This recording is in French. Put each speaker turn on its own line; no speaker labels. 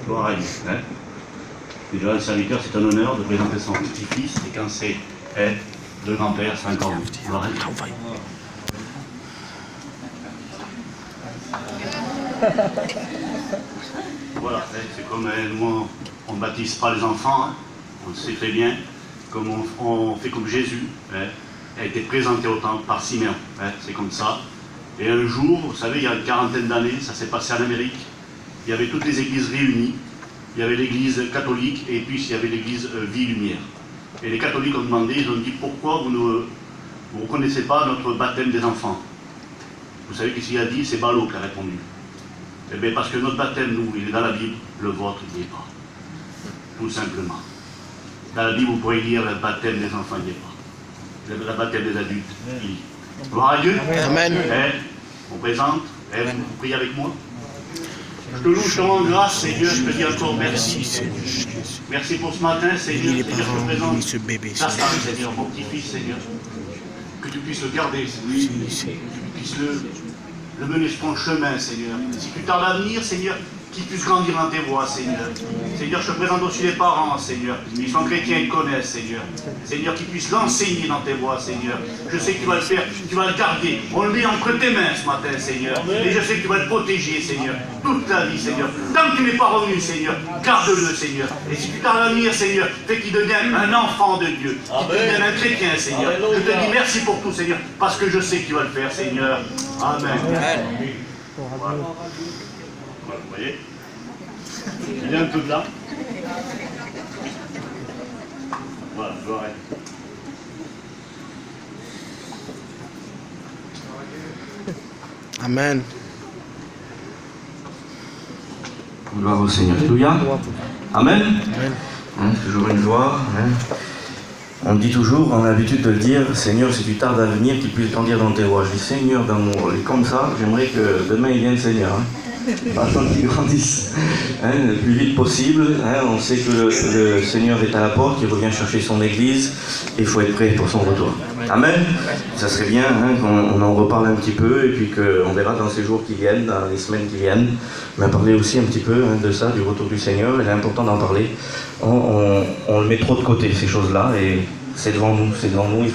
Gloire à Dieu. Hein. Déjà, le serviteur, c'est un honneur de présenter son petit-fils, et quand c'est le grand-père, c'est encore mieux. Gloire à Dieu. Voilà, c'est comme nous, on ne baptise pas les enfants, hein. On le sait très bien, comme on fait comme Jésus, hein, a été présenté au temple par Simeon, hein, c'est comme ça. Et un jour, vous savez, il y a une quarantaine d'années, ça s'est passé en Amérique, il y avait toutes les églises réunies, il y avait l'église catholique et puis il y avait l'église Vie-Lumière. Et les catholiques ont demandé, ils ont dit, pourquoi vous ne reconnaissez pas notre baptême des enfants? Vous savez qu'est-ce qu'il a dit? C'est Ballot qui a répondu. Eh bien, parce que notre baptême, nous, il est dans la Bible, le vôtre, il n'y est pas. Tout simplement. Dans la Bible, vous pourrez lire le baptême des enfants, il n'y est pas. Le baptême des adultes, il y est. Gloire à Dieu.
Amen.
On présente. Vous priez avec moi. Je te loue, je te rends grâce, Seigneur, je te dis encore merci. Merci pour ce matin, Seigneur. Seigneur, je te présente ta femme, Seigneur, mon petit-fils, Seigneur. Que tu puisses le garder, Seigneur. Que tu puisses le mener sur ton chemin, Seigneur. Si tu tardes à venir, Seigneur, qu'il puisse grandir dans tes voies, Seigneur. Seigneur, je te présente aussi les parents, Seigneur. Ils sont chrétiens, ils connaissent, Seigneur. Seigneur, qu'ils puissent l'enseigner dans tes voies, Seigneur. Je sais que tu vas le faire, tu vas le garder. On le met entre tes mains ce matin, Seigneur. Et je sais que tu vas le protéger, Seigneur, toute ta vie, Seigneur. Tant que tu n'es pas revenu, Seigneur, garde-le, Seigneur. Et si tu tardes à venir, Seigneur, fais qu'il devienne un enfant de Dieu, qu'il devienne un chrétien, Seigneur. Je te dis merci pour tout, Seigneur, parce que je sais que tu vas le faire, Seigneur. Amen. Voilà. Voilà, vous voyez? Il est un peu plat. Voilà, gloire à Dieu.
Amen.
Gloire au Seigneur. Alléluia. Amen. Hein, toujours une joie. Hein. On dit toujours, on a l'habitude de le dire, Seigneur, si tu tardes à venir, qu'il puisse grandir dans tes voies. Je dis, Seigneur, d'amour, et comme ça, j'aimerais que demain il vienne, Seigneur. Hein. Attendre qu'il grandisse le plus vite possible. Hein. On sait que le Seigneur est à la porte, il revient chercher son église, et il faut être prêt pour son retour. Amen. Ça serait bien qu'on en reparle un petit peu, et puis qu'on verra dans ces jours qui viennent, dans les semaines qui viennent, mais parler aussi un petit peu de ça, du retour du Seigneur. Il est important d'en parler. On le met trop de côté, ces choses-là, et c'est devant nous,